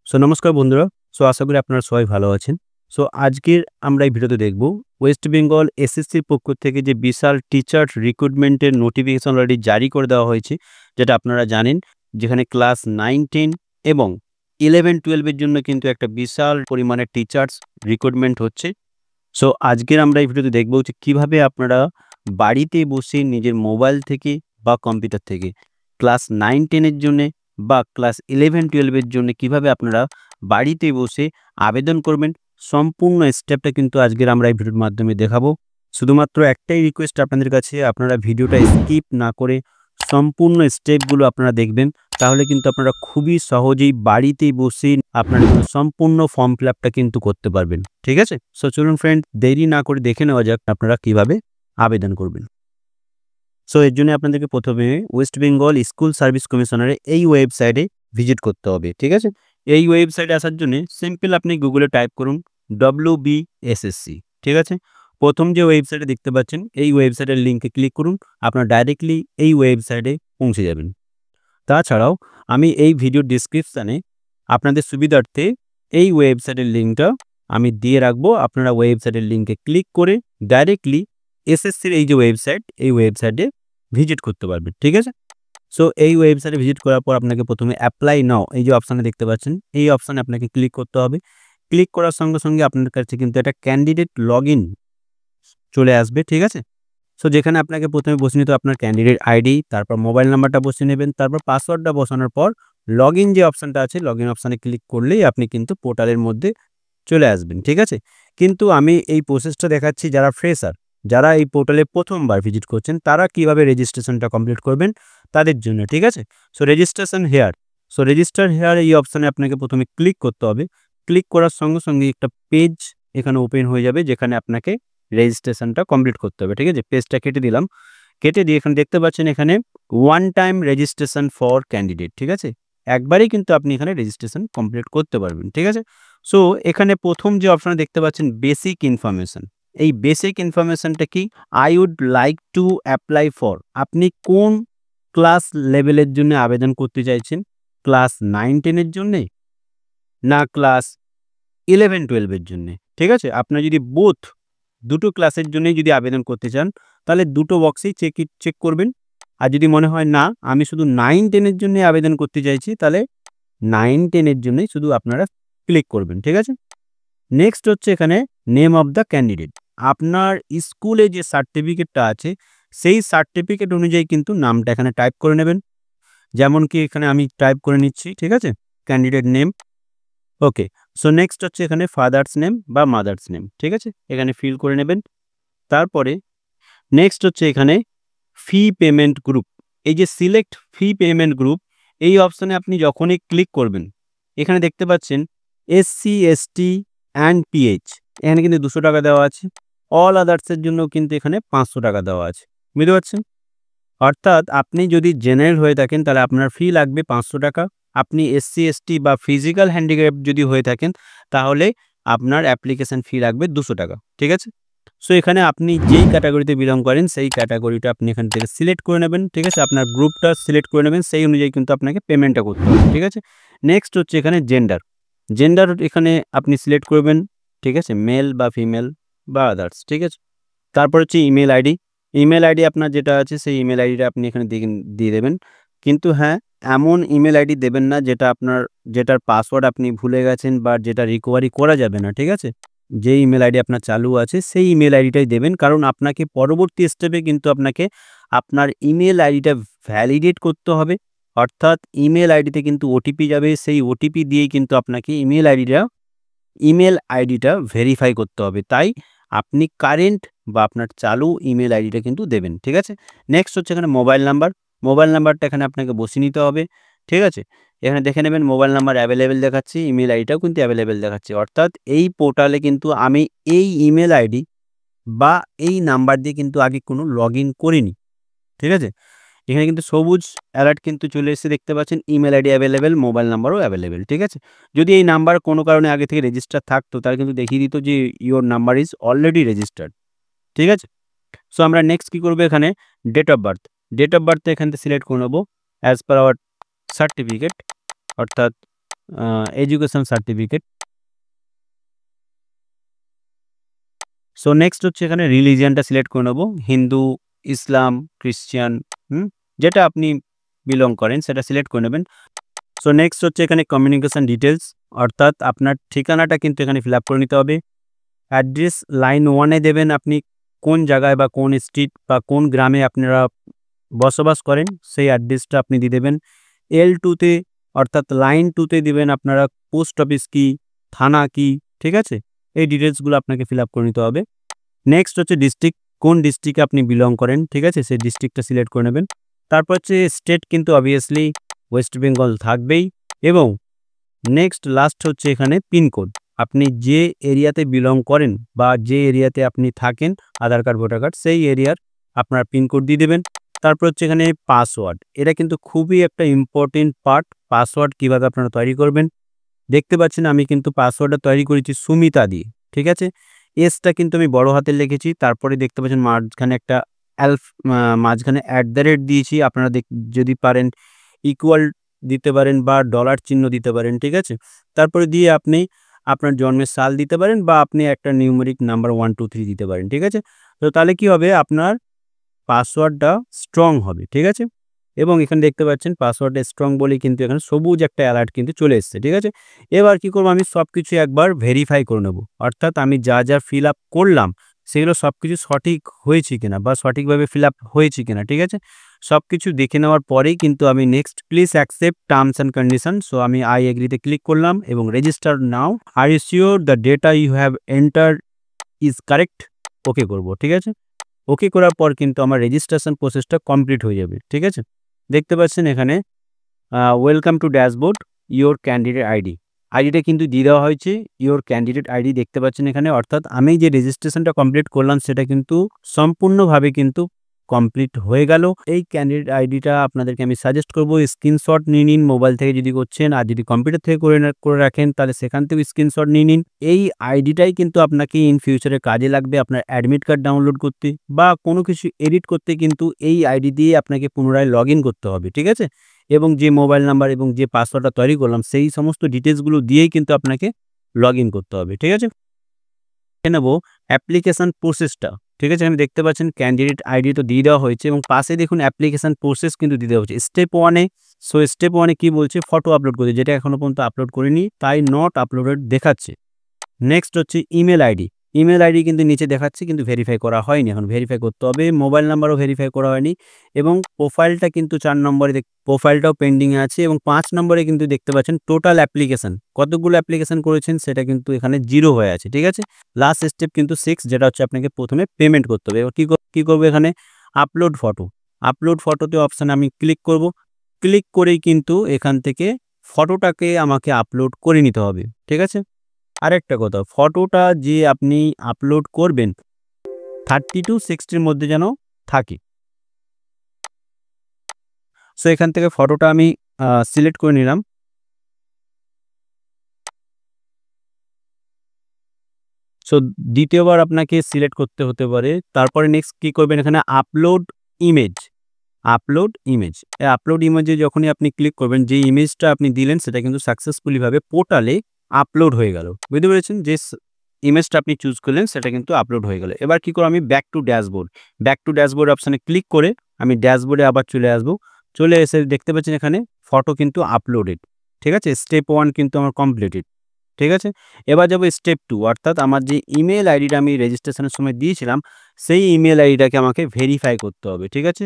নমস্কার বন্ধুরা। আশা করি আপনারা সবাই ভালো আছেন। আজকের আমরা এই ভিডিওতে দেখব ওয়েস্ট বেঙ্গল এসএসসির পক্ষ থেকে যে বিশাল টিচার রিক্রুটমেন্টের নোটিফিকেশন অলরেডি জারি করে দেওয়া হয়েছে, যেটা আপনারা জানেন, যেখানে ক্লাস 9, 10 এবং 11, 12 এর জন্য কিন্তু একটা বিশাল পরিমাণে টিচার্স রিক্রুটমেন্ট হচ্ছে। আজকের আমরা এই ভিডিওতে দেখব যে কিভাবে আপনারা বাড়িতে বসে নিজের মোবাইল থেকে বা কম্পিউটার থেকে ক্লাস 9, 10 এর জন্যে বা ক্লাস 11, 12 এর জন্য কিভাবে আপনারা বাড়িতে বসে আবেদন করবেন। সম্পূর্ণ স্টেপটা কিন্তু আজকের আমরা এই ভিডিওর মাধ্যমে দেখাবো। শুধুমাত্র একটাই রিকোয়েস্ট আপনাদের কাছে, আপনারা ভিডিওটা স্কিপ না করে সম্পূর্ণ স্টেপগুলো আপনারা দেখবেন। তাহলে কিন্তু আপনারা খুবই সহজেই বাড়িতেই বসে আপনারা সম্পূর্ণ ফর্ম ফিল আপটা কিন্তু করতে পারবেন। ঠিক আছে? চলুন ফ্রেন্ড, দেরি না করে দেখে নেওয়া যাক আপনারা কিভাবে আবেদন করবেন। এর জন্য আপনাদেরকে প্রথমে ওয়েস্ট বেঙ্গল স্কুল সার্ভিস কমিশনারের এই ওয়েবসাইটে ভিজিট করতে হবে। ঠিক আছে? এই ওয়েবসাইটে আসার জন্য সিম্পল আপনি গুগলে টাইপ করুন WBSSC। ঠিক আছে? প্রথম যে ওয়েবসাইটে দেখতে পাচ্ছেন, এই ওয়েবসাইটের লিঙ্কে ক্লিক করুন। আপনারা ডাইরেক্টলি এই ওয়েবসাইটে পৌঁছে যাবেন। তাছাড়াও আমি এই ভিডিও ডিসক্রিপশানে আপনাদের সুবিধার্থে এই ওয়েবসাইটের লিঙ্কটা আমি দিয়ে রাখবো। আপনারা ওয়েবসাইটের লিঙ্কে ক্লিক করে ডাইরেক্টলি এসএসসির এই যে ওয়েবসাইট, এই ওয়েবসাইটে ভিজিট করতে পারবেন। ঠিক আছে? এই ওয়েবসাইটে ভিজিট করার পর আপনাকে প্রথমে অ্যাপ্লাই নাও এই যে অপশানে দেখতে পাচ্ছেন, এই অপশানে আপনাকে ক্লিক করতে হবে। ক্লিক করার সঙ্গে সঙ্গে আপনার কাছে কিন্তু একটা ক্যান্ডিডেট লগইন চলে আসবে। ঠিক আছে? যেখানে আপনাকে প্রথমে বসিয়ে নিতে হবে আপনার ক্যান্ডিডেট আইডি, তারপর মোবাইল নাম্বারটা বসিয়ে নেবেন, তারপর পাসওয়ার্ডটা বসানোর পর লগইন যে অপশানটা আছে, লগইন অপশানে ক্লিক করলেই আপনি কিন্তু পোর্টালের মধ্যে চলে আসবেন। ঠিক আছে? কিন্তু আমি এই প্রসেসটা দেখাচ্ছি যারা ফ্রেশার, যারা এই পোর্টালে প্রথমবার ভিজিট করছেন, তারা কিভাবে রেজিস্ট্রেশনটা কমপ্লিট করবেন তাদের জন্য। ঠিক আছে? রেজিস্ট্রেশন হেয়ার, রেজিস্টার হেয়ার এই অপশানে আপনাকে প্রথমে ক্লিক করতে হবে। ক্লিক করার সঙ্গে সঙ্গে একটা পেজ এখানে ওপেন হয়ে যাবে, যেখানে আপনাকে রেজিস্ট্রেশনটা কমপ্লিট করতে হবে। ঠিক আছে? পেজটা কেটে দিলাম। কেটে দিয়ে এখানে দেখতে পাচ্ছেন এখানে one time registration for candidate. ঠিক আছে? একবারেই কিন্তু আপনি এখানে রেজিস্ট্রেশন কমপ্লিট করতে পারবেন। ঠিক আছে? এখানে প্রথম যে অপশানে দেখতে পাচ্ছেন বেসিক ইনফরমেশন, এই বেসিক ইনফরমেশনটা কি? I would like to apply for, আপনি কোন ক্লাস লেভেলের জন্য আবেদন করতে চাইছেন? ক্লাস 9, 10 এর জন্যে, না ক্লাস 11, 12 এর জন্যে? ঠিক আছে? আপনার যদি দুটো ক্লাসের জন্যই যদি আবেদন করতে চান, তাহলে দুটো বক্সেই চেক করবেন। আর যদি মনে হয় না আমি শুধু 9, 10 এর জন্যই আবেদন করতে চাইছি, তাহলে 9, 10 এর জন্যই শুধু আপনারা ক্লিক করবেন। ঠিক আছে? নেক্সট হচ্ছে এখানে নেম অফ দ্য ক্যান্ডিডেট, আপনার স্কুলে যে সার্টিফিকেটটা আছে সেই সার্টিফিকেট অনুযায়ী কিন্তু নামটা এখানে টাইপ করে নেবেন। যেমন কি এখানে আমি টাইপ করে নিচ্ছি। ঠিক আছে? Candidate name. ওকে। নেক্সট হচ্ছে এখানে ফাদার্স নেম বা মাদার্স নেম। ঠিক আছে? এখানে ফিল করে নেবেন। তারপরে নেক্সট হচ্ছে এখানে ফি পেমেন্ট গ্রুপ, এই যে সিলেক্ট ফি পেমেন্ট গ্রুপ, এই অপশানে আপনি যখনই ক্লিক করবেন, এখানে দেখতে পাচ্ছেন SC, ST অ্যান্ড PH, এখানে কিন্তু 200 টাকা দেওয়া আছে। অল আদার্সের জন্য কিন্তু এখানে 500 টাকা দেওয়া আছে। বুঝতে পারছেন? অর্থাৎ আপনি যদি জেনারেল হয়ে থাকেন তাহলে আপনার ফি লাগবে 500 টাকা। আপনি SC, ST বা ফিজিক্যাল হ্যান্ডিক্যাপ যদি হয়ে থাকেন, তাহলে আপনার অ্যাপ্লিকেশন ফি লাগবে 200 টাকা। ঠিক আছে? এখানে আপনি যেই ক্যাটাগরিতে বিলং করেন সেই ক্যাটাগরিটা আপনি এখান থেকে সিলেক্ট করে নেবেন। ঠিক আছে? আপনার গ্রুপটা সিলেক্ট করে নেবেন, সেই অনুযায়ী কিন্তু আপনাকে পেমেন্টটা করতে হবে। ঠিক আছে? নেক্সট হচ্ছে এখানে জেন্ডার এখানে আপনি সিলেক্ট করবেন। ঠিক আছে? মেল বা ফিমেল বা আদার্স। ঠিক আছে? তারপর হচ্ছে ইমেল আইডি আপনার যেটা আছে সেই ইমেল আইডিটা আপনি এখানে দিয়ে দেবেন। কিন্তু হ্যাঁ, এমন ইমেল আইডি দেবেন না যেটার পাসওয়ার্ড আপনি ভুলে গেছেন বা যেটা রিকভারি করা যাবে না। ঠিক আছে? যে ইমেল আইডি আপনার চালু আছে সেই ইমেল আইডিটাই দেবেন, কারণ আপনাকে পরবর্তী স্টেপে কিন্তু আপনাকে আপনার ইমেল আইডিটা ভ্যালিডেট করতে হবে। অর্থাৎ ইমেল আইডিতে কিন্তু ওটিপি যাবে, সেই ওটিপি দিয়েই কিন্তু আপনাকে ইমেল আইডিটা ভেরিফাই করতে হবে। তাই আপনি কারেন্ট বা আপনার চালু ইমেল আইডিটা কিন্তু দেবেন। ঠিক আছে? নেক্সট হচ্ছে এখানে মোবাইল নাম্বারটা এখানে আপনাকে বসিয়ে নিতে হবে। ঠিক আছে? এখানে দেখে নেবেন মোবাইল নাম্বার অ্যাভেলেবেল দেখাচ্ছে, ইমেল আইডিটাও কিন্তু অ্যাভেলেবেল দেখাচ্ছে। অর্থাৎ এই পোর্টালে কিন্তু আমি এই ইমেল আইডি বা এই নাম্বার দিয়ে কিন্তু আগে কোনো লগইন করিনি। ঠিক আছে? এখানে কিন্তু সবুজ অ্যালার্ট কিন্তু চলে এসেছে, দেখতে পাচ্ছেন ইমেল আইডি অ্যাভেলেবেল, মোবাইল নাম্বারও অ্যাভেলেবেল। ঠিক আছে? যদি এই নাম্বার কোনো কারণে আগে থেকে রেজিস্টার থাকতো, তাহলে কিন্তু দেখিয়ে দিত যে your number is already registered. ঠিক আছে? আমরা নেক্সট কী করবো, এখানে ডেট অফ বার্থটা এখান থেকে সিলেক্ট করে নেবো অ্যাজ পার আওয়ার সার্টিফিকেট, অর্থাৎ এডুকেশন সার্টিফিকেট। সো নেক্সট হচ্ছে এখানে রিলিজিয়ানটা সিলেক্ট করে নেব, হিন্দু, ইসলাম, খ্রিস্টান, যেটা আপনি বিলং করেন সেটা সিলেক্ট করে নেবেন। সো নেক্সট হচ্ছে এখানে কমিউনিকেশন ডিটেলস, অর্থাৎ আপনার ঠিকানাটা কিন্তু এখানে ফিল আপ করে নিতে হবে। অ্যাড্রেস লাইন 1-এ দেবেন আপনি কোন জায়গায় বা কোন স্ট্রিট বা কোন গ্রামে আপনারা বসবাস করেন সেই অ্যাড্রেসটা আপনি দিয়ে দেবেন। L2-তে অর্থাৎ লাইন 2-তে দিবেন আপনারা পোস্ট অফিস কি, থানা কি, ঠিক আছে? এই ডিটেলসগুলো আপনাকে ফিল আপ করে নিতে হবে। নেক্সট হচ্ছে ডিস্ট্রিক্ট, কোন ডিস্ট্রিক্টে আপনি বিলং করেন, ঠিক আছে? সেই ডিস্ট্রিক্টটা সিলেক্ট করে নেবেন। তারপর হচ্ছে স্টেট, কিন্তু অবভিয়াসলি ওয়েস্ট বেঙ্গল থাকবেই। এবং নেক্সট লাস্ট হচ্ছে এখানে পিনকোড, আপনি যে এরিয়াতে বিলং করেন বা যে এরিয়াতে আপনি থাকেন, আধার কার্ড, ভোটার কার্ড, সেই এরিয়ার আপনার পিনকোড দিয়ে দেবেন। তারপর হচ্ছে এখানে পাসওয়ার্ড, এটা কিন্তু খুবই একটা ইম্পর্টেন্ট পার্ট। পাসওয়ার্ড কীভাবে আপনারা তৈরি করবেন, দেখতে পাচ্ছেন আমি কিন্তু পাসওয়ার্ডটা তৈরি করেছি সুমিতা দিয়ে, ঠিক আছে? এসটা কিন্তু আমি বড় হাতের লিখেছি, তারপরে দেখতে পাচ্ছেন মাঝখানে একটা মাঝখানে দিয়েছি। আপনারা যদি পারেন ইকুয়াল দিতে পারেন বা ডলার চিহ্ন দিতে পারেন, ঠিক আছে? তারপরে দিয়ে আপনি আপনার জন্মের সাল দিতে পারেন বা আপনি একটা নিউমেরিক নাম্বার 1 2 3 দিতে পারেন, ঠিক আছে? তো তাহলে কি হবে, আপনার পাসওয়ার্ডটা স্ট্রং হবে, ঠিক আছে? এবং এখানে দেখতে পাচ্ছেন পাসওয়ার্ডটা স্ট্রং বলেই কিন্তু এখানে সবুজ একটা অ্যালার্ট কিন্তু চলে এসেছে, ঠিক আছে? এবার কি করব, আমি সবকিছু একবার ভেরিফাই করে নেব, অর্থাৎ আমি যা ফিল আপ করলাম সেগুলো সবকিছু সঠিক হয়েছে কিনা বা সঠিকভাবে ফিল আপ হয়েছে কিনা, ঠিক আছে? সবকিছু দেখে নেওয়ার পরেই কিন্তু আমি next please accept terms and condition, so আমি আই এগ্রিতে ক্লিক করলাম এবং register now, are you sure the data you have entered is correct, okay করব, ঠিক আছে? ওকে করার পর কিন্তু আমার রেজিস্ট্রেশন প্রসেসটা কমপ্লিট হয়ে যাবে, ঠিক আছে? দেখতে পাচ্ছেন এখানে welcome to dashboard, your candidate আইডিটা কিন্তু দিয়ে দেওয়া হয়েছে, ইওর ক্যান্ডিডেট আইডি দেখতে পাচ্ছেন এখানে, অর্থাৎ আমি যে রেজিস্ট্রেশনটা কমপ্লিট করলাম সেটা কিন্তু সম্পূর্ণভাবে কিন্তু কমপ্লিট হয়ে গেল। এই ক্যান্ডিডেট আইডিটা আপনাদেরকে আমি সাজেস্ট করব স্ক্রিনশট নিয়ে নিন মোবাইল থেকে যদি করছেন, আর যদি কম্পিউটার থেকে করে রাখেন তাহলে সেখান থেকেও স্ক্রিনশট নিয়ে নিন। এই আইডিটাই কিন্তু আপনাকে ইন ফিউচারে কাজে লাগবে আপনার অ্যাডমিট কার্ড ডাউনলোড করতে বা কোনো কিছু এডিট করতে, কিন্তু এই আইডি দিয়ে আপনাকে পুনরায় লগ ইন করতে হবে, ঠিক আছে? এবং যে মোবাইল নাম্বার এবং যে পাসওয়ার্ডটা তৈরি করলাম সেই সমস্ত ডিটেলসগুলো দিয়েই কিন্তু আপনাকে লগ ইন করতে হবে, ঠিক আছে? নেব অ্যাপ্লিকেশন প্রসেসটা, ঠিক আছে? আমি দেখতে পাচ্ছেন ক্যান্ডিডেট আইডি তো দিয়ে দেওয়া হয়েছে এবং পাশে দেখুন অ্যাপ্লিকেশন প্রসেস কিন্তু দিয়ে দেওয়া হচ্ছে স্টেপ 1-এ। সো স্টেপ 1-এ কি বলছে, ফটো আপলোড করতে, যেটা এখনো পর্যন্ত আপলোড করিনি তাই নট আপলোডেড দেখাচ্ছে। নেক্সট হচ্ছে ইমেল আইডি, ইমেল আইডি কিন্তু নিচে দেখাচ্ছে কিন্তু ভেরিফাই করা হয়নি, এখন ভেরিফাই করতে হবে। মোবাইল নাম্বারও ভেরিফাই করা হয়নি এবং প্রোফাইলটা কিন্তু 4 নম্বরে প্রোফাইলটাও পেন্ডিংয়ে আছে এবং 5 নম্বরে কিন্তু দেখতে পাচ্ছেন টোটাল অ্যাপ্লিকেশন, কতগুলো অ্যাপ্লিকেশন করেছেন সেটা কিন্তু এখানে 0 হয়ে আছে, ঠিক আছে? লাস্ট স্টেপ কিন্তু 6, যেটা হচ্ছে আপনাকে প্রথমে পেমেন্ট করতে হবে। এবার কী করবো এখানে, আপলোড ফটো, আপলোড ফটোতে অপশানে আমি ক্লিক করব। ক্লিক করেই কিন্তু এখান থেকে ফটোটাকে আমাকে আপলোড করে নিতে হবে, ঠিক আছে? আরেকটা কথা, ফটোটা যে আপনি আপলোড করবেন 30 to 60-র মধ্যে যেন থাকে। সো এখান থেকে ফটোটা আমি সিলেক্ট করে নিলাম। সো দ্বিতীয়বার আপনাকে সিলেক্ট করতে হতে পারে। তারপরে নেক্সট কী করবেন, এখানে আপলোড ইমেজ, আপলোড ইমেজ। এই আপলোড ইমেজে যখনই আপনি ক্লিক করবেন, যে ইমেজটা আপনি দিলেন সেটা কিন্তু সাকসেসফুলিভাবে পোর্টালে আপলোড হয়ে গেল। বুঝতে পেরেছেন? যে ইমেজটা আপনি চুজ করলেন সেটা কিন্তু আপলোড হয়ে গেল। এবার কি করব, আমি ব্যাক টু ড্যাশবোর্ড অপশানে ক্লিক করে আমি ড্যাশবোর্ডে আবার চলে আসব। চলে এসে দেখতে পাচ্ছেন এখানে ফটো কিন্তু আপলোডেড, ঠিক আছে? স্টেপ 1 কিন্তু আমার কমপ্লিটেড, ঠিক আছে? এবার যাব স্টেপ 2, অর্থাৎ আমার যে ইমেল আইডিটা আমি রেজিস্ট্রেশনের সময় দিয়েছিলাম সেই ইমেল আইডিটাকে আমাকে ভেরিফাই করতে হবে, ঠিক আছে?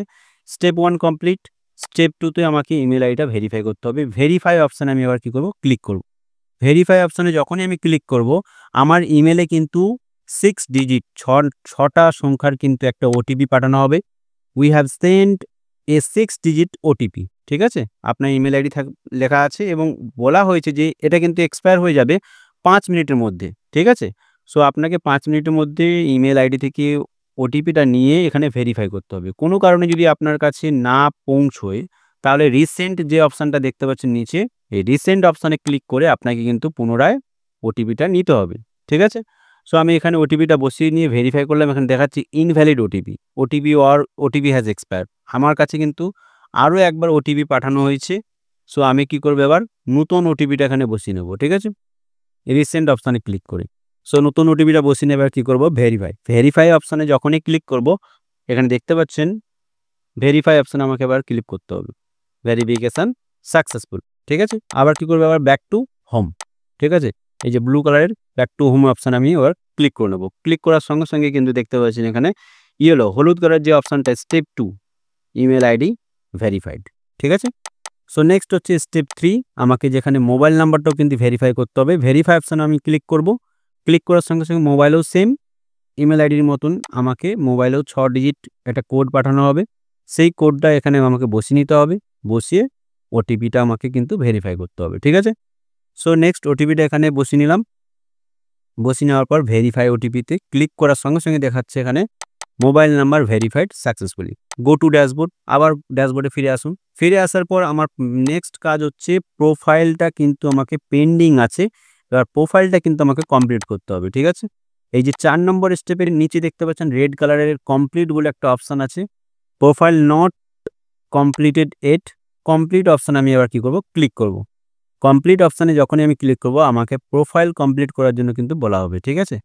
Step 1 complete. স্টেপ 2-তে আমাকে ইমেল আইডিটা ভেরিফাই করতে হবে। ভেরিফাই অপশানে আমি এবার কী করব, ক্লিক করব। ভেরিফাই অপশানে যখনই আমি ক্লিক করব, আমার ইমেলে কিন্তু 6 ডিজিট 6টা সংখ্যার কিন্তু একটা ওটিপি পাঠানো হবে। We have sent a 6 digit OTP, ঠিক আছে? আপনার ইমেল আইডি লেখা আছে এবং বলা হয়েছে যে এটা কিন্তু এক্সপায়ার হয়ে যাবে 5 মিনিটের মধ্যে, ঠিক আছে? সো আপনাকে 5 মিনিটের মধ্যে ইমেল আইডি থেকে ওটিপিটা নিয়ে এখানে ভেরিফাই করতে হবে। কোনো কারণে যদি আপনার কাছে না পৌঁছয় তাহলে রিসেন্ট যে অপশানটা দেখতে পাচ্ছেন নিচে, এই রিসেন্ট অপশানে ক্লিক করে আপনাকে কিন্তু পুনরায় ওটিপিটা নিতে হবে, ঠিক আছে? সো আমি এখানে ওটিপিটা বসিয়ে নিয়ে ভেরিফাই করলাম। এখানে দেখাচ্ছি ইনভ্যালিড ওটিপি হ্যাজ এক্সপায়ার্ড। আমার কাছে কিন্তু আরও একবার ওটিপি পাঠানো হয়েছে। সো আমি কি করবো, এবার নতুন ওটিপিটা এখানে বসিয়ে নেব, ঠিক আছে, রিসেন্ট অপশানে ক্লিক করে। সো নতুন ওটিপিটা বসিয়ে নেবার কি করব, ভেরিফাই অপশানে যখনই ক্লিক করব, এখানে দেখতে পাচ্ছেন ভেরিফাই অপশানে আমাকে এবার ক্লিক করতে হবে, ভেরিফিকেশান সাকসেসফুল, ঠিক আছে। আবার কি করবো, আবার ব্যাক টু হোম, ঠিক আছে, এই যে ব্লু কালারের ব্যাক টু হোম অপশান আমি এবার ক্লিক করে নেবো। ক্লিক করার সঙ্গে সঙ্গে কিন্তু দেখতে পাচ্ছেন এখানে হলুদ কালার যে অপশানটা স্টেপ 2 ইমেল আইডি ভেরিফাইড, ঠিক আছে। সো নেক্সট হচ্ছে স্টেপ 3, আমাকে যেখানে মোবাইল নাম্বারটাও কিন্তু ভেরিফাই করতে হবে। ভেরিফাই অপশানে আমি ক্লিক করব। ক্লিক করার সঙ্গে সঙ্গে মোবাইলেও সেম ইমেল আইডির মতন আমাকে মোবাইলেও 6 ডিজিট একটা কোড পাঠানো হবে। সেই কোডটা এখানে আমাকে বসিয়ে নিতে হবে, বসিয়ে ওটিপিটা আমাকে কিন্তু ভেরিফাই করতে হবে, ঠিক আছে। সো নেক্সট ওটিপিটা এখানে বসিয়ে নিলাম। বসিয়ে নেওয়ার পর ভেরিফাই ওটিপিতে ক্লিক করার সঙ্গে সঙ্গে দেখাচ্ছে এখানে mobile number verified successfully. Go to dashboard, আবার ড্যাশবোর্ডে ফিরে আসুন। ফিরে আসার পর আমার নেক্সট কাজ হচ্ছে প্রোফাইলটা কিন্তু আমাকে পেন্ডিং আছে, এবার প্রোফাইলটা কিন্তু আমাকে কমপ্লিট করতে হবে, ঠিক আছে। এই যে 4 নম্বর স্টেপের নিচে দেখতে পাচ্ছেন রেড কালারের কমপ্লিট বলে একটা অপশান আছে, profile not completed at, complete অপশানে আমি এবার কি করব, ক্লিক করব। কমপ্লিট অপশানে যখনই আমি ক্লিক করব আমাকে প্রোফাইল কমপ্লিট করার জন্য কিন্তু বলা হবে, ঠিক আছে।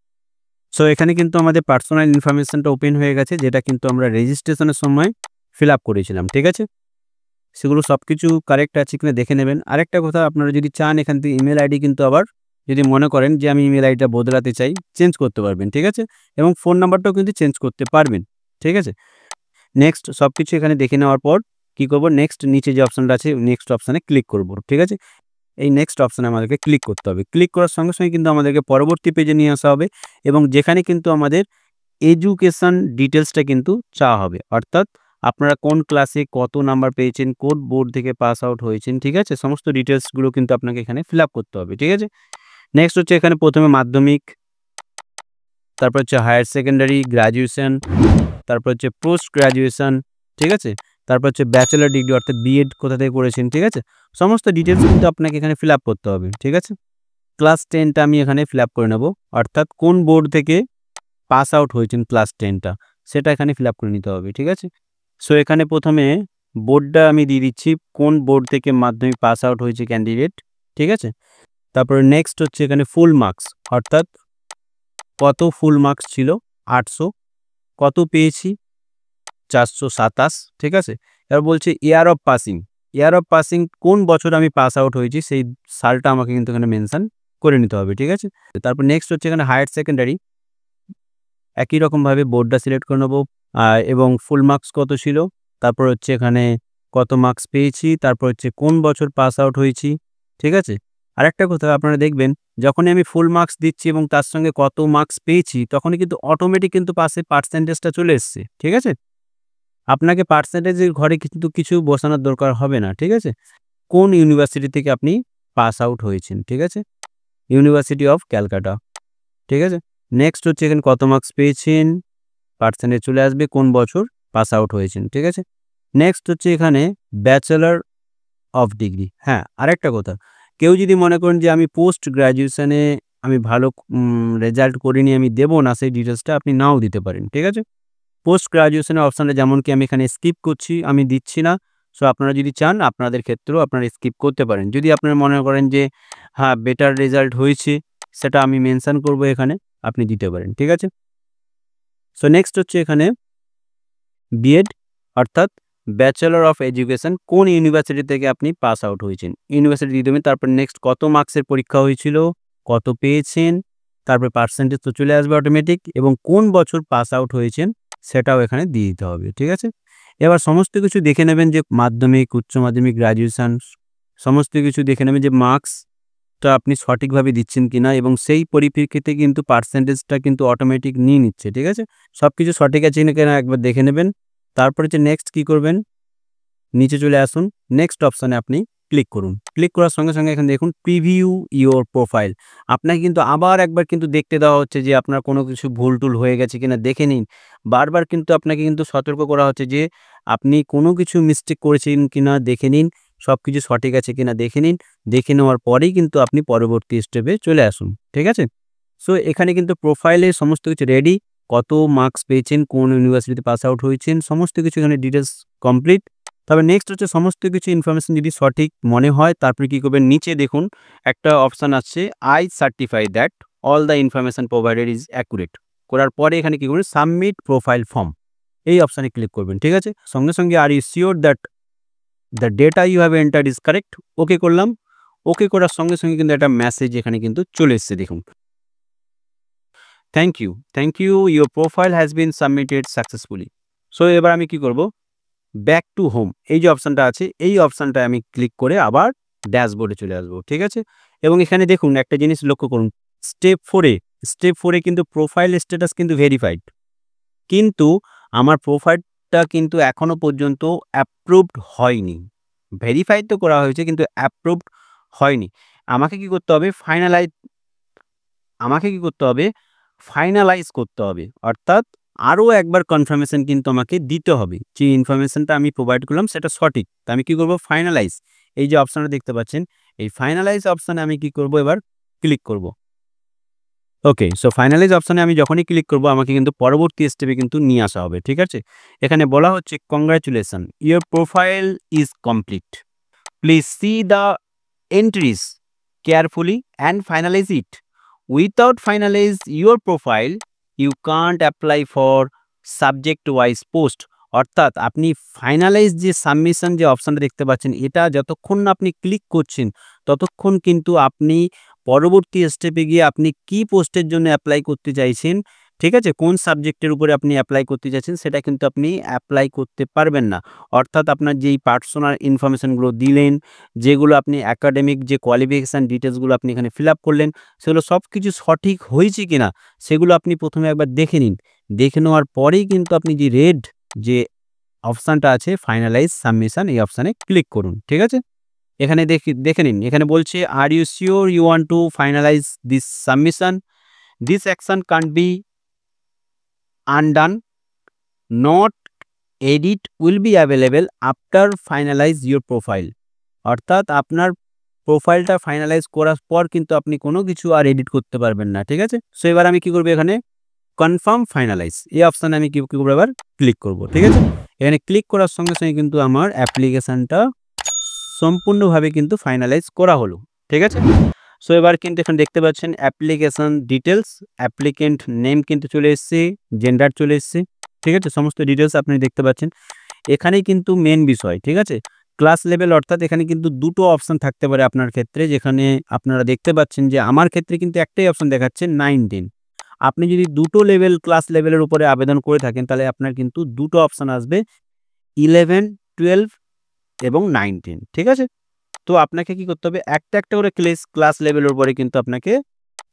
সো এখানে কিন্তু আমাদের পার্সোনাল ইনফরমেশনটা ওপেন হয়ে গেছে, যেটা কিন্তু আমরা রেজিস্ট্রেশনের সময় ফিল আপ করেছিলাম, ঠিক আছে। সেগুলো সব কিছু কারেক্ট আছে কিনা দেখে নেবেন। আরেকটা কথা, আপনারা যদি চান এখান থেকে ইমেল আইডি কিন্তু আবার যদি মনে করেন যে আমি ইমেল আইডিটা বদলাতে চাই, চেঞ্জ করতে পারবেন, ঠিক আছে, এবং ফোন নাম্বারটাও কিন্তু চেঞ্জ করতে পারবেন, ঠিক আছে। নেক্সট সব কিছু এখানে দেখে নেওয়ার পর কি করব, নেক্সট নিচে যে অপশানটা আছে নেক্সট অপশানে ক্লিক করব, ঠিক আছে। এই নেক্সট অপশানে আমাদেরকে ক্লিক করতে হবে। ক্লিক করার সঙ্গে সঙ্গে কিন্তু আমাদেরকে পরবর্তী পেজে নিয়ে আসা হবে, এবং যেখানে কিন্তু আমাদের এডুকেশন ডিটেলসটা কিন্তু চাওয়া হবে, অর্থাৎ আপনারা কোন ক্লাসে কত নাম্বার পেয়েছেন, কোন বোর্ড থেকে পাস আউট হয়েছেন, ঠিক আছে, সমস্ত ডিটেলসগুলো কিন্তু আপনাকে এখানে ফিল আপ করতে হবে, ঠিক আছে। নেক্সট হচ্ছে এখানে প্রথমে মাধ্যমিক, তারপর হচ্ছে হায়ার সেকেন্ডারি, গ্র্যাজুয়েশন, তারপর হচ্ছে পোস্ট গ্র্যাজুয়েশন, ঠিক আছে, তারপর হচ্ছে ব্যাচেলর ডিগ্রি অর্থাৎ বিএড কোথা থেকে করেছেন, ঠিক আছে, সমস্ত ডিটেলস কিন্তু আপনাকে এখানে ফিল আপ করতে হবে, ঠিক আছে। ক্লাস 10টা আমি এখানে ফিল আপ করে নেব, অর্থাৎ কোন বোর্ড থেকে পাস আউট হয়েছেন ক্লাস 10টা সেটা এখানে ফিল আপ করে নিতে হবে, ঠিক আছে। সো এখানে প্রথমে বোর্ডটা আমি দিয়ে দিচ্ছি, কোন বোর্ড থেকে মাধ্যমিক পাস আউট হয়েছে ক্যান্ডিডেট, ঠিক আছে। তারপরে নেক্সট হচ্ছে এখানে ফুল মার্কস, অর্থাৎ কত ফুল মার্কস ছিল 800, কত পেয়েছি 427, ঠিক আছে। এবার বলছে year of passing, year of passing কোন বছর আমি পাস আউট হয়েছি সেই সালটা আমাকে কিন্তু এখানে মেনশন করে নিতে হবে, ঠিক আছে। তারপর নেক্সট হচ্ছে এখানে হায়ার সেকেন্ডারি, একই রকমভাবে বোর্ডটা সিলেক্ট করে নেবো, এবং ফুল মার্কস কত ছিল, তারপর হচ্ছে এখানে কত মার্কস পেয়েছি, তারপর হচ্ছে কোন বছর পাস আউট হয়েছি, ঠিক আছে। আরেকটা কথা আপনারা দেখবেন, যখনই আমি ফুল মার্কস দিচ্ছি এবং তার সঙ্গে কত মার্কস পেয়েছি, তখনই কিন্তু অটোমেটিক কিন্তু পাশে পার্সেন্টেজটা চলে এসছে, ঠিক আছে। আপনাকে পার্সেন্টেজের ঘরে কিন্তু কিছু বসানোর দরকার হবে না, ঠিক আছে। কোন ইউনিভার্সিটি থেকে আপনি পাস আউট হয়েছেন, ঠিক আছে, ইউনিভার্সিটি অফ ক্যালকাটা, ঠিক আছে। নেক্সট হচ্ছে এখানে কত মার্কস পেয়েছেন, পার্সেন্টেজ চলে আসবে, কোন বছর পাস আউট হয়েছেন, ঠিক আছে। নেক্সট হচ্ছে এখানে ব্যাচেলর অফ ডিগ্রি। হ্যাঁ, আরেকটা কথা, কেউ যদি মনে করেন যে আমি পোস্ট গ্র্যাজুয়েশনে আমি ভালো রেজাল্ট করিনি, আমি দেবো না, সেই ডিটেলসটা আপনি নাও দিতে পারেন, ঠিক আছে। পোস্ট গ্র্যাজুয়েশনের অপশানটা যেমন কি আমি এখানে স্কিপ করছি, আমি দিচ্ছি না। সো আপনারা যদি চান আপনাদের ক্ষেত্রেও আপনারা স্কিপ করতে পারেন, যদি আপনারা মনে করেন যে হ্যাঁ বেটার রেজাল্ট হয়েছে, সেটা আমি মেনশন করব এখানে, আপনি দিতে পারেন, ঠিক আছে। সো নেক্সট হচ্ছে এখানে বিএড, অর্থাৎ ব্যাচেলর অফ এডুকেশন, কোন ইউনিভার্সিটি থেকে আপনি পাস আউট হয়েছেন, ইউনিভার্সিটি দিয়ে দেবেন। তারপর নেক্সট কত মার্কসের পরীক্ষা হয়েছিল, কত পেয়েছেন, তারপর পার্সেন্টেজ তো চলে আসবে অটোমেটিক, এবং কোন বছর পাস আউট হয়েছেন সেটাও এখানে দিয়ে দিতে হবে, ঠিক আছে। এবার সমস্ত কিছু দেখে নেবেন যে মাধ্যমিক, উচ্চ মাধ্যমিক, গ্র্যাজুয়েশন সমস্ত কিছু দেখে নেবেন যে মার্কসটা আপনি সঠিকভাবে দিচ্ছেন কিনা, এবং সেই পরিপ্রেক্ষিতে কিন্তু পার্সেন্টেজটা কিন্তু অটোমেটিক নিয়ে নিচ্ছে, ঠিক আছে। সব কিছু সঠিক আছে কিনা একবার দেখে নেবেন। তারপরে যে নেক্সট কি করবেন, নিচে চলে আসুন, নেক্সট অপশানে আপনি ক্লিক করুন। ক্লিক করার সঙ্গে সঙ্গে এখানে দেখুন প্রিভিউ ইওর প্রোফাইল, আপনাকে কিন্তু আবার একবার কিন্তু দেখতে দেওয়া হচ্ছে যে আপনার কোনো কিছু ভুল টুল হয়ে গেছে কিনা দেখে নিন। বারবার কিন্তু আপনাকে কিন্তু সতর্ক করা হচ্ছে যে আপনি কোনো কিছু মিস্টেক করেছেন কিনা দেখে নিন, সব কিছু সঠিক আছে কিনা দেখে নিন। দেখে নেওয়ার পরেই কিন্তু আপনি পরবর্তী স্টেপে চলে আসুন, ঠিক আছে। সো এখানে কিন্তু প্রোফাইলে সমস্ত কিছু রেডি, কত মার্কস পেয়েছেন, কোন ইউনিভার্সিটিতে পাস আউট হয়েছেন, সমস্ত কিছু এখানে ডিটেলস কমপ্লিট। তবে নেক্সট হচ্ছে সমস্ত কিছু ইনফরমেশন যদি সঠিক মনে হয় তারপরে কি করবেন, নিচে দেখুন একটা অপশান আছে I certify that all the information provided is accurate. করার পরে এখানে কি করবেন, সাবমিট প্রোফাইল ফর্ম এই অপশানে ক্লিক করবেন। ঠিক আছে, সঙ্গে সঙ্গে are you sure that the data you have entered is correct, okay করলাম। ওকে করার সঙ্গে সঙ্গে কিন্তু একটা মেসেজ এখানে কিন্তু চলে এসছে, দেখুন thank you your profile has been submitted successfully. So এবার আমি কি করব, ব্যাক টু হোম এই যে অপশানটা আছে এই অপশানটায় আমি ক্লিক করে আবার ড্যাশবোর্ডে চলে আসবো। ঠিক আছে, এবং এখানে দেখুন একটা জিনিস লক্ষ্য করুন, স্টেপ ফোরে কিন্তু প্রোফাইল স্ট্যাটাস কিন্তু ভেরিফাইড, কিন্তু আমার প্রোফাইলটা কিন্তু এখনো পর্যন্ত অ্যাপ্রুভড হয়নি। ভেরিফাইড তো করা হয়েছে কিন্তু অ্যাপ্রুভড হয়নি। আমাকে কি করতে হবে, ফাইনালাইজ করতে হবে, অর্থাৎ আরও একবার কনফার্মেশন কিন্তু আমাকে দিতে হবে যে ইনফরমেশনটা আমি প্রোভাইড করলাম সেটা সঠিক। তা আমি কি করব, ফাইনালাইজ এই যে অপশানটা দেখতে পাচ্ছেন এই ফাইনালাইজ অপশানে আমি কি করব, এবার ক্লিক করব। ওকে, সো ফাইনালাইজ অপশানে আমি যখনই ক্লিক করব আমাকে কিন্তু পরবর্তী স্টেপে কিন্তু নিয়ে আসা হবে। ঠিক আছে, এখানে বলা হচ্ছে congratulation your profile is complete, please see the entries carefully and finalise it. Without finalise your profile you can't apply for subject wise post. অর্থাৎ আপনি ফাইনালাইজ যে সাবমিশন যে অপশানটা দেখতে পাচ্ছেন এটা যতক্ষণ না আপনি ক্লিক করছেন ততক্ষণ কিন্তু আপনি পরবর্তী স্টেপে গিয়ে আপনি কি পোস্টের জন্য অ্যাপ্লাই করতে চাইছেন, ঠিক আছে, কোন সাবজেক্টের উপরে আপনি অ্যাপ্লাই করতে চাইছেন সেটা কিন্তু আপনি অ্যাপ্লাই করতে পারবেন না। অর্থাৎ আপনার যেই পার্সোনাল ইনফরমেশনগুলো দিলেন, যেগুলো আপনি একাডেমিক যে কোয়ালিফিকেশান ডিটেলসগুলো আপনি এখানে ফিল আপ করলেন সেগুলো সব কিছু সঠিক হয়েছে কিনা সেগুলো আপনি প্রথমে একবার দেখে নিন। দেখে নেওয়ার পরেই কিন্তু আপনি যে রেড যে অপশানটা আছে ফাইনালাইজ সাবমিশন এই অপশানে ক্লিক করুন। ঠিক আছে, এখানে দেখে নিন, এখানে বলছে are you sure you want to finalise this submission, this action can't be undone, not edit will be available after finalise your profile. অর্থাৎ আপনার প্রোফাইলটা ফাইনালাইজ করার পর কিন্তু আপনি কোনো কিছু আর এডিট করতে পারবেন না। ঠিক আছে, সো এবার আমি কি করবো, এখানে কনফার্ম ফাইনালাইজ এই অপশানে আমি কি করবো, এবার ক্লিক করব। ঠিক আছে, এখানে ক্লিক করার সঙ্গে সঙ্গে কিন্তু আমার অ্যাপ্লিকেশানটা সম্পূর্ণভাবে কিন্তু ফাইনালাইজ করা হলো। ঠিক আছে, সো এবার কিন্তু এখানে দেখতে পাচ্ছেন অ্যাপ্লিকেশান ডিটেলস, অ্যাপ্লিকেন্ট নেম কিন্তু চলে এসছে, জেন্ডার চলে এসছে। ঠিক আছে, সমস্ত ডিটেলস আপনি দেখতে পাচ্ছেন। এখানেই কিন্তু মেন বিষয়। ঠিক আছে, ক্লাস লেভেল, অর্থাৎ এখানে কিন্তু দুটো অপশান থাকতে পারে আপনার ক্ষেত্রে, যেখানে আপনারা দেখতে পাচ্ছেন যে আমার ক্ষেত্রে কিন্তু একটাই অপশান দেখাচ্ছে 9-10। আপনি যদি দুটো ক্লাস লেভেলের উপরে আবেদন করে থাকেন তাহলে আপনার কিন্তু দুটো অপশান আসবে 11, 12 এবং 9-10। ঠিক আছে, তো আপনাকে কি করতে হবে, একটা একটা করে ক্লাস লেভেলের উপরে কিন্তু আপনাকে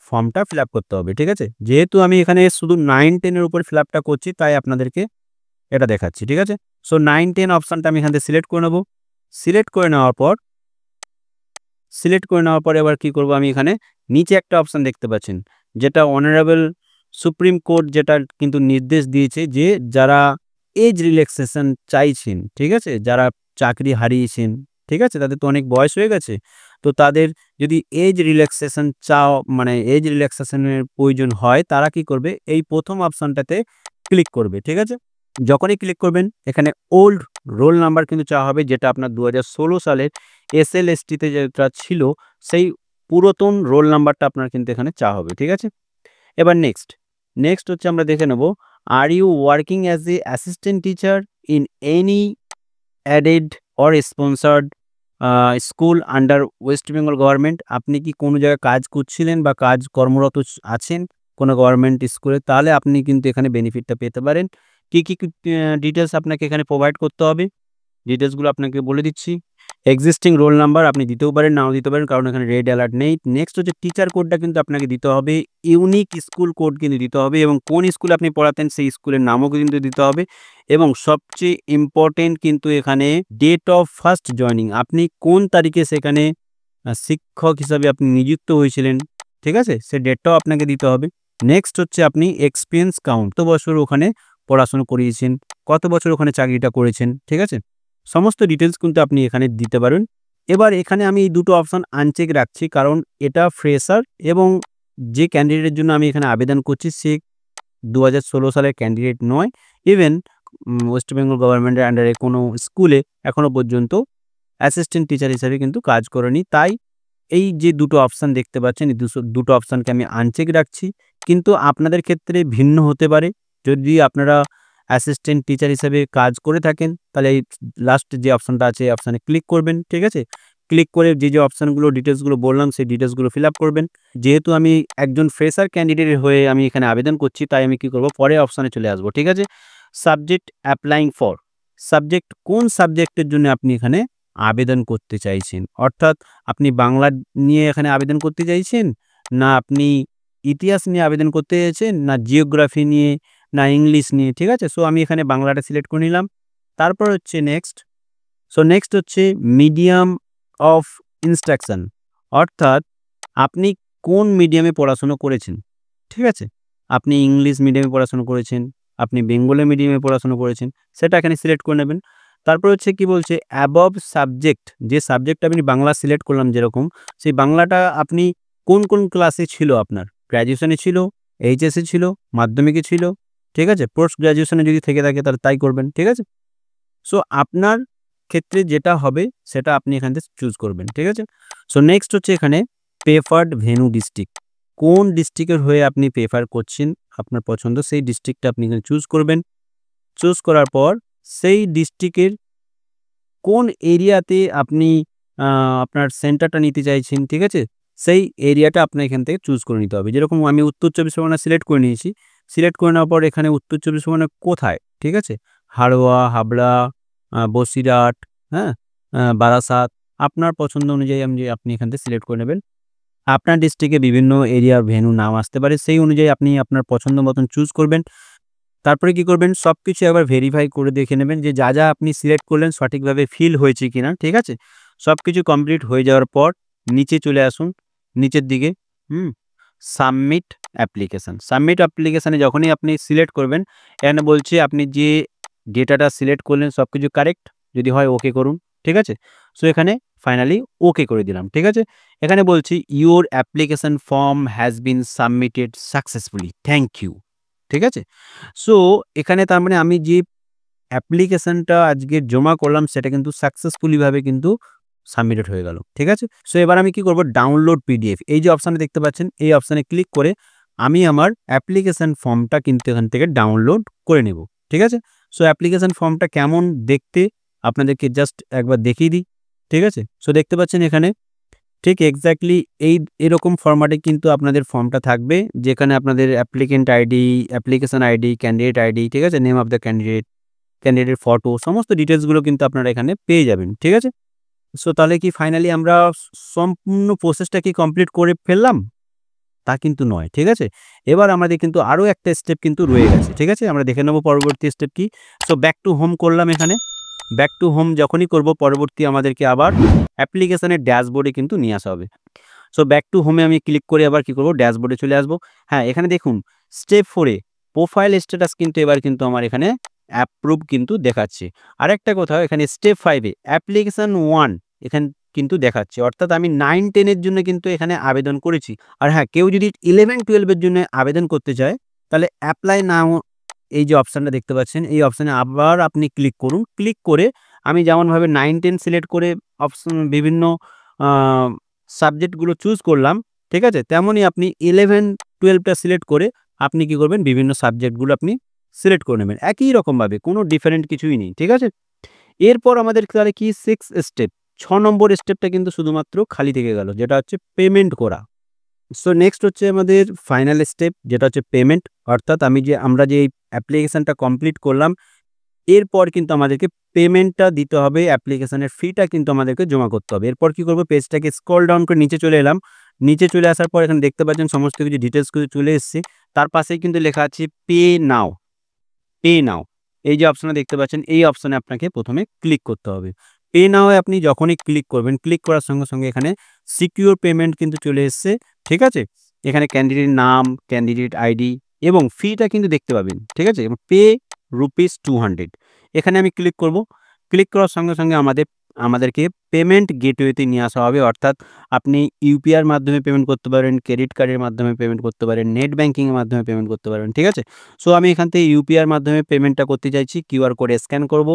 ফর্মটা ফিল আপ করতে হবে। ঠিক আছে, যেহেতু আমি এখানে শুধু 9-10 উপর ফিল আপটা করছি তাই আপনাদেরকে এটা দেখাচ্ছি। ঠিক আছে, সো 9-10 অপশানটা আমি এখান থেকে সিলেক্ট করে নেব। সিলেক্ট করে নেওয়ার পর এবার কি করব, আমি এখানে নিচে একটা অপশান দেখতে পাচ্ছেন যেটা অনারেবল সুপ্রিম কোর্ট যেটা কিন্তু নির্দেশ দিয়েছে যে যারা এজ রিল্যাক্সেশন চাইছেন, ঠিক আছে, যারা চাকরি হারিয়েছেন, ঠিক আছে, তাদের তো অনেক বয়স হয়ে গেছে, তো তাদের যদি এজ রিল্যাক্সেশনের প্রয়োজন হয় তারা কি করবে, এই প্রথম অপশানটাতে ক্লিক করবে। ঠিক আছে, যখনই ক্লিক করবেন এখানে ওল্ড রোল নাম্বার কিন্তু চাওয়া হবে, যেটা আপনার 2016 সালের SLST-তে যেটা ছিল সেই পুরাতন রোল নাম্বারটা আপনার কিন্তু এখানে চাওয়া হবে। ঠিক আছে, এবার নেক্সট হচ্ছে আমরা দেখে নেব, are you working as a assistant teacher in any aided or sponsored school under West Bengal government. আপনি কি কোনো জায়গায় কাজ করছিলেন বা কর্মরত আছেন কোনো গভর্নমেন্ট স্কুলে, তাহলে আপনি কিন্তু এখানে বেনিফিটটা পেতে পারেন। কি ডিটেলস আপনাকে এখানে প্রোভাইড করতে হবে ডিটেলসগুলো আপনাকে বলে দিচ্ছি। এক্সিস্টিং রোল নাম্বার আপনি দিতেও পারেন, নাও দিতে পারেন, কারণ এখানে রেড অ্যালার্ট নেই। নেক্সট হচ্ছে টিচার কোডটা কিন্তু আপনাকে দিতে হবে, ইউনিক স্কুল কোড কিন্তু দিতে হবে, এবং কোন স্কুলে আপনি পড়াতেন সেই স্কুলের নামও কিন্তু দিতে হবে, এবং সবচেয়ে ইম্পর্টেন্ট কিন্তু এখানে ডেট অফ ফার্স্ট জয়নিং, আপনি কোন তারিখে সেখানে শিক্ষক হিসাবে আপনি নিযুক্ত হয়েছিলেন, ঠিক আছে, সে ডেটটাও আপনাকে দিতে হবে। নেক্সট হচ্ছে আপনি এক্সপিরিয়েন্স কাউন্ট, কত বছর ওখানে পড়াশোনা করিয়েছেন, কত বছর ওখানে চাকরিটা করেছেন, ঠিক আছে, সমস্ত ডিটেলস কিন্তু আপনি এখানে দিতে পারেন। এবার এখানে আমি এই দুটো অপশান আনচেক রাখছি, কারণ এটা ফ্রেশার এবং যে ক্যান্ডিডেটের জন্য আমি এখানে আবেদন করছি সে 2016 সালের ক্যান্ডিডেট নয়, ইভেন ওয়েস্ট বেঙ্গল গভর্নমেন্টের আন্ডারে কোনো স্কুলে এখনো পর্যন্ত অ্যাসিস্ট্যান্ট টিচার হিসেবে কিন্তু কাজ করেনি। তাই এই যে দুটো অপশান দেখতে পাচ্ছেন, এই দুটো অপশানকে আমি আনচেক রাখছি। কিন্তু আপনাদের ক্ষেত্রে ভিন্ন হতে পারে। যদি আপনারা অ্যাসিস্ট্যান্ট টিচার হিসেবে কাজ করে থাকেন, তাহলে এই লাস্ট যে অপশানটা আছে, এই অপশানে ক্লিক করবেন, ঠিক আছে? ক্লিক করে যে অপশানগুলো ডিটেইলসগুলো বললাম, সেই ডিটেইলসগুলো ফিল আপ করবেন। যেহেতু আমি একজন ফ্রেশার ক্যান্ডিডেট হয়ে আমি এখানে আবেদন করছি, তাই আমি কি করব, পরের অপশানে চলে আসবো, ঠিক আছে? সাবজেক্ট অ্যাপ্লাইং ফর, সাবজেক্ট কোন সাবজেক্টের জন্য আপনি এখানে আবেদন করতে চাইছেন। অর্থাৎ আপনি বাংলা নিয়ে এখানে আবেদন করতে চাইছেন, না আপনি ইতিহাস নিয়ে আবেদন করতে চাইছেন, না জিওগ্রাফি নিয়ে, না ইংলিশ নিয়ে, ঠিক আছে? সো আমি এখানে বাংলাটা সিলেক্ট করে নিলাম। তারপর হচ্ছে নেক্সট। সো নেক্সট হচ্ছে মিডিয়াম অফ ইনস্ট্রাকশন, অর্থাৎ আপনি কোন মিডিয়ামে পড়াশোনা করেছেন, ঠিক আছে? আপনি ইংলিশ মিডিয়ামে পড়াশোনা করেছেন, আপনি বেঙ্গলি মিডিয়ামে পড়াশোনা করেছেন, সেটা এখানে সিলেক্ট করে নেবেন। তারপর হচ্ছে কি বলছে, অ্যাবভ সাবজেক্ট, যে সাবজেক্টটা আপনি বাংলা সিলেক্ট করলাম যেরকম, সেই বাংলাটা আপনি কোন ক্লাসে ছিল আপনার? গ্র্যাজুয়েশনে ছিল, এইচএসে ছিল, মাধ্যমিকে ছিল, ঠিক আছে? পোস্ট গ্র্যাজুয়েশনে যদি থেকে থাকে তাহলে তাই করবেন, ঠিক আছে? সো আপনার ক্ষেত্রে যেটা হবে সেটা আপনি এখান থেকে চুজ করবেন, ঠিক আছে? সো নেক্সট হচ্ছে এখানে প্রেফার্ড ভেন্যু ডিস্ট্রিক্ট, কোন ডিস্ট্রিক্টের হয়ে আপনি প্রেফার করছেন, আপনার পছন্দ সেই ডিস্ট্রিক্টটা আপনি এখানে চুজ করবেন। চুজ করার পর সেই ডিস্ট্রিক্টের কোন এরিয়াতে আপনি আপনার সেন্টারটা নিতে চাইছেন, ঠিক আছে? সেই এরিয়াটা আপনার এখান থেকে চুজ করে নিতে হবে। যেরকম আমি উত্তর চব্বিশ পরগনা সিলেক্ট করে নিয়েছি। সিলেক্ট করে নেওয়ার পর এখানে উত্তর চব্বিশ পরগনা কোথায়, ঠিক আছে? হাড়োয়া, হাবড়া, বসিরহাট, হ্যাঁ? বারাসাত, আপনার পছন্দ অনুযায়ী আপনি এখান থেকে সিলেক্ট করে নেবেন। আপনার ডিস্ট্রিক্টে বিভিন্ন এরিয়ার ভেন্যু নাম আসতে পারে। সেই অনুযায়ী আপনি আপনার পছন্দ মতন চুজ করবেন। তারপরে কি করবেন, সবকিছু একবার ভেরিফাই করে দেখে নেবেন যে যা আপনি সিলেক্ট করলেন সঠিকভাবে ফিল হয়েছে কিনা, ঠিক আছে? সবকিছু কমপ্লিট হয়ে যাওয়ার পর নিচে চলে আসুন, নিচের দিকে, হুম? Submit application. সাবমিট অ্যাপ্লিকেশনে যখনই আপনি সিলেক্ট করবেন, এখানে বলছে আপনি যে ডেটাটা সিলেক্ট করলেন সবকিছু কারেক্ট, যদি হয় ওকে করুন, ঠিক আছে? সো এখানে ফাইনালি ওকে করে দিলাম, ঠিক আছে? এখানে বলছি your application form has been submitted successfully, thank you, ঠিক আছে? সো এখানে তার মানে আমি যে অ্যাপ্লিকেশনটা আজকে জমা করলাম সেটা কিন্তু সাকসেসফুলি ভাবে কিন্তু সাবমিটেড হয়ে গেল, ঠিক আছে? সো এবার আমি কি করব, ডাউনলোড পিডিএফ, এই যে অপশানে দেখতে পাচ্ছেন, এই অপশানে ক্লিক করে আমি আমার অ্যাপ্লিকেশন ফর্মটা কিন্তু এখান থেকে ডাউনলোড করে নেব, ঠিক আছে? সো অ্যাপ্লিকেশন ফর্মটা কেমন দেখতে আপনাদেরকে জাস্ট একবার দেখিয়ে দিই, ঠিক আছে? সো দেখতে পাচ্ছেন এখানে ঠিক এক্স্যাক্টলি এরকম ফরম্যাটে কিন্তু আপনাদের ফর্মটা থাকবে, যেখানে আপনাদের applicant ID, application ID, candidate ID, ঠিক আছে? Name of the candidate, candidate photo, সমস্ত ডিটেইলসগুলো কিন্তু আপনারা এখানে পেয়ে যাবেন, ঠিক আছে? সো তাহলে কি ফাইনালি আমরা সম্পূর্ণ প্রসেসটা কি কমপ্লিট করে ফেললাম? তা কিন্তু নয়, ঠিক আছে? এবার আমাদের কিন্তু আরো একটা স্টেপ কিন্তু রয়ে গেছে, ঠিক আছে? আমরা দেখে নেব পরবর্তী স্টেপ কি। সো ব্যাক টু হোম করলাম এখানে। ব্যাক টু হোম যখনই করব, পরবর্তী আমাদেরকে আবার অ্যাপ্লিকেশনের ড্যাশবোর্ডে কিন্তু নিয়ে আসা হবে। সো ব্যাক টু হোমে আমি ক্লিক করে আবার কি করব, ড্যাশবোর্ডে চলে আসব। হ্যাঁ, এখানে দেখুন স্টেপ 4 এ প্রোফাইল স্ট্যাটাস কিন্তু এবার কিন্তু আমার এখানে অ্যাপ্রুভ কিন্তু দেখাচ্ছে। আরেকটা কথা, এখানে স্টেপ 5 এ অ্যাপ্লিকেশন 1 এখানে কিন্তু দেখাচ্ছে। অর্থাৎ আমি 9-10 এর জন্য কিন্তু এখানে আবেদন করেছি। আর হ্যাঁ, কেউ যদি 11-12 এর জন্য আবেদন করতে চায়, তাহলে অ্যাপ্লাই নাও, এই যে অপশানটা দেখতে পাচ্ছেন, এই অপশানে আবার আপনি ক্লিক করুন। ক্লিক করে আমি যেমনভাবে 9-10 সিলেক্ট করে অপশন বিভিন্ন আ সাবজেক্টগুলো চুজ করলাম, ঠিক আছে? তেমনই আপনি 11-12 টা সিলেক্ট করে আপনি কি করবেন, বিভিন্ন সাবজেক্টগুলো আপনি সিলেক্ট করে নেবেন। একই রকমভাবে কোনো ডিফারেন্ট কিছুই নেই, ঠিক আছে? এরপর আমাদের তাহলে কি 6 স্টেপ, 6 নম্বর স্টেপটা কিন্তু শুধুমাত্র খালি থেকে গেল, যেটা হচ্ছে পেমেন্ট করা। সো নেক্সট হচ্ছে আমাদের ফাইনাল স্টেপ, যেটা হচ্ছে পেমেন্ট। অর্থাৎ আমরা যে এই অ্যাপ্লিকেশনটা কমপ্লিট করলাম, এরপর কিন্তু আমাদেরকে পেমেন্টটা দিতে হবে, অ্যাপ্লিকেশনের ফিটা কিন্তু আমাদেরকে জমা করতে হবে। এরপর কি করব, পেজটাকে স্ক্রল ডাউন করে নিচে চলে এলাম। নিচে চলে আসার পর এখানে দেখতে পাচ্ছেন সমস্ত কিছু ডিটেইলস কিন্তু চলে এসেছে। তার পাশেই কিন্তু লেখা আছে পে নাও, পে নাও। এই যে অপশনটা দেখতে পাচ্ছেন, এই অপশনে আপনাকে প্রথমে ক্লিক করতে হবে। পে নাও এ আপনি যখনই ক্লিক করবেন, ক্লিক করার সঙ্গে এখানে সিকিউর পেমেন্ট কিন্তু চলে এসছে, ঠিক আছে? এখানে ক্যান্ডিডেট নাম, ক্যান্ডিডেট আইডি এবং ফিটা কিন্তু দেখতে পাবেন, ঠিক আছে? এবং পে রুপিস 200, এখানে আমি ক্লিক করব। ক্লিক করার সঙ্গে আমাদের আমাদেরকে পেমেন্ট গেটওয়েতে নিয়ে আসা হবে। অর্থাৎ আপনি ইউপিআইয়ের মাধ্যমে পেমেন্ট করতে পারেন, ক্রেডিট কার্ডের মাধ্যমে পেমেন্ট করতে পারেন, নেট ব্যাংকিংয়ের মাধ্যমে পেমেন্ট করতে পারেন। ঠিক আছে? সো আমি এখান থেকে ইউপিআইয়ের মাধ্যমে পেমেন্টটা করতে চাইছি। কিউআর কোড স্ক্যান করব।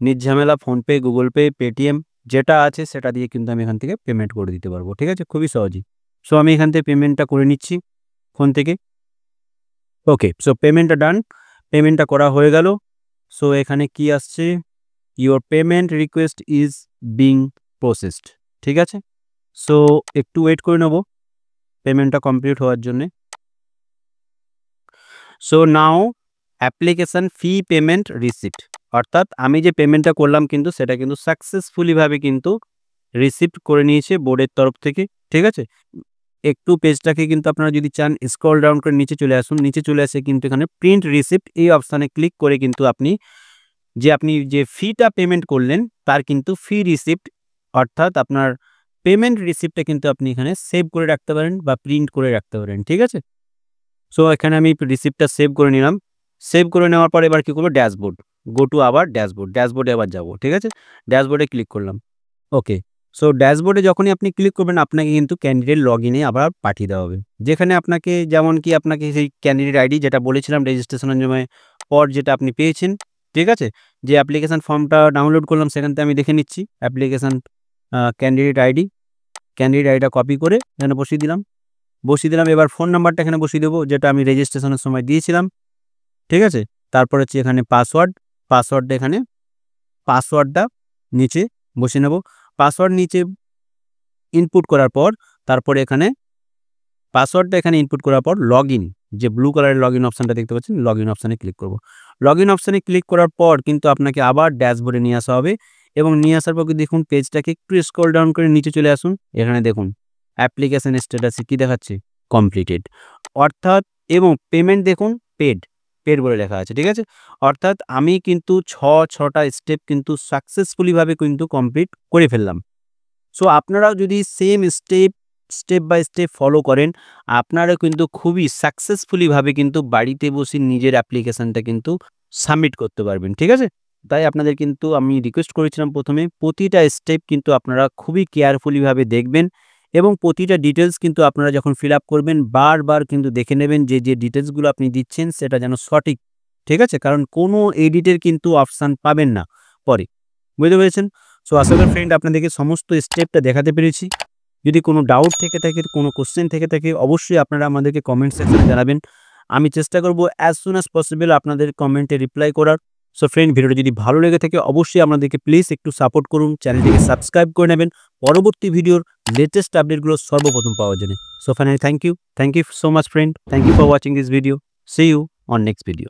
নির্ঝামেলা ফোনপে, গুগল পে, পেটিএম যেটা আছে সেটা দিয়ে কিন্তু আমি এখান থেকে পেমেন্ট করে দিতে পারবো। ঠিক আছে? খুবই সহজেই। সো আমি এখান থেকে পেমেন্টটা করে নিচ্ছি ফোন থেকে। ওকে, সো পেমেন্টটা ডান। পেমেন্টটা করা হয়ে গেল। সো এখানে কি আসছে? Your payment request is being processed. ঠিক আছে? সো একটু ওয়েট করে নেব পেমেন্টটা কমপ্লিট হওয়ার জন্যে। So now application fee payment receipt, অর্থাৎ আমি যে পেমেন্টটা করলাম কিন্তু সেটা কিন্তু সাকসেসফুলিভাবে কিন্তু রিসিপ্ট করে নিয়েছে বোর্ডের তরফ থেকে। ঠিক আছে? একটু পেজটাকে কিন্তু আপনারা যদি চান স্ক্রল ডাউন করে নিচে চলে আসুন। নিচে চলে আসে কিন্তু এখানে প্রিন্ট রিসিপ্ট এই অপশানে ক্লিক করে কিন্তু আপনি যে ফিটা পেমেন্ট করলেন তার কিন্তু ফি রিসিপ্ট, অর্থাৎ আপনার পেমেন্ট রিসিপ্টটা কিন্তু আপনি এখানে সেভ করে রাখতে পারেন বা প্রিন্ট করে রাখতে পারেন। ঠিক আছে? সো এখানে আমি রিসিপ্টটা সেভ করে নিলাম। সেভ করে নেওয়ার পর এবার কি করব? ড্যাশবোর্ড, গো টু আবার ড্যাশবোর্ড, ড্যাশবোর্ডে আবার যাব। ঠিক আছে? ড্যাশবোর্ডে ক্লিক করলাম। ওকে, সো ড্যাশবোর্ডে যখনই আপনি ক্লিক করবেন আপনাকে কিন্তু ক্যান্ডিডেট লগইনে আবার পাঠিয়ে দেওয়া হবে, যেখানে আপনাকে যেমন কি আপনাকে সেই ক্যান্ডিডেট আইডি যেটা বলেছিলাম রেজিস্ট্রেশনের সময় পর যেটা আপনি পেয়েছেন। ঠিক আছে? যে অ্যাপ্লিকেশন ফর্মটা ডাউনলোড করলাম সেখান থেকে আমি দেখে নিচ্ছি অ্যাপ্লিকেশন ক্যান্ডিডেট আইডিটা কপি করে এখানে বসিয়ে দিলাম। এবার ফোন নাম্বারটা এখানে বসিয়ে দেবো যেটা আমি রেজিস্ট্রেশনের সময় দিয়েছিলাম। ঠিক আছে? তারপর হচ্ছে এখানে পাসওয়ার্ডটা নিচে বসিয়ে নেব। পাসওয়ার্ড নিচে ইনপুট করার পর তারপরে এখানে পাসওয়ার্ডটা এখানে ইনপুট করার পর লগইন, যে ব্লু কালারের লগইন অপশানটা দেখতে পাচ্ছেন, লগইন অপশানে ক্লিক করব। লগইন অপশানে ক্লিক করার পর কিন্তু আপনাকে আবার ড্যাশবোর্ডে নিয়ে আসা হবে এবং নিয়ে আসার পর দেখুন পেজটাকে একটু স্ক্রল ডাউন করে নিচে চলে আসুন। এখানে দেখুন অ্যাপ্লিকেশন স্ট্যাটাসে কি দেখাচ্ছে? কমপ্লিটেড, অর্থাৎ এবং পেমেন্ট দেখুন পেড বলে লেখা আছে। ঠিক আছে? অর্থাৎ আমি কিন্তু ছটা স্টেপ কিন্তু সাকসেসফুলিভাবে কিন্তু কমপ্লিট করে ফেললাম। সো আপনারাও যদি same step by step follow করেন আপনারা কিন্তু খুবই সাকসেসফুলিভাবে কিন্তু বাড়িতে বসে নিজের অ্যাপ্লিকেশানটা কিন্তু সাবমিট করতে পারবেন। ঠিক আছে? তাই আপনাদের কিন্তু আমি রিকোয়েস্ট করেছিলাম প্রথমে প্রতিটা স্টেপ কিন্তু আপনারা খুবই কেয়ারফুলিভাবে দেখবেন এবং প্রতিটা ডিটেলস কিন্তু আপনারা যখন ফিল আপ করবেন বারবার কিন্তু দেখে নেবেন যে ডিটেলসগুলো আপনি দিচ্ছেন সেটা যেন সঠিক। ঠিক আছে? কারণ কোনো এডিটের কিন্তু অপশান পাবেন না পরে। বুঝতে পেরেছেন? সো আশা করি ফ্রেন্ড আপনাদেরকে সমস্ত স্টেপটা দেখাতে পেরেছি। যদি কোনো ডাউট থেকে থাকে, কোনো কোশ্চেন থেকে থাকে অবশ্যই আপনারা আমাদেরকে কমেন্ট সেকশনে জানাবেন। আমি চেষ্টা করব অ্যাজ সুন অ্যাজ পসিবল আপনাদের কমেন্টে রিপ্লাই করার। সো ফ্রেন্ড ভিডিওটা যদি ভালো লেগে থাকে অবশ্যই আপনাদেরকে প্লিজ একটু সাপোর্ট করুন, চ্যানেলটিকে সাবস্ক্রাইব করে নেবেন পরবর্তী ভিডিওর লেটেস্ট আপডেটগুলো সর্বপ্রথম পাওয়ার জন্য। So finally thank you so much friend, thank you for watching this video. See you on next video.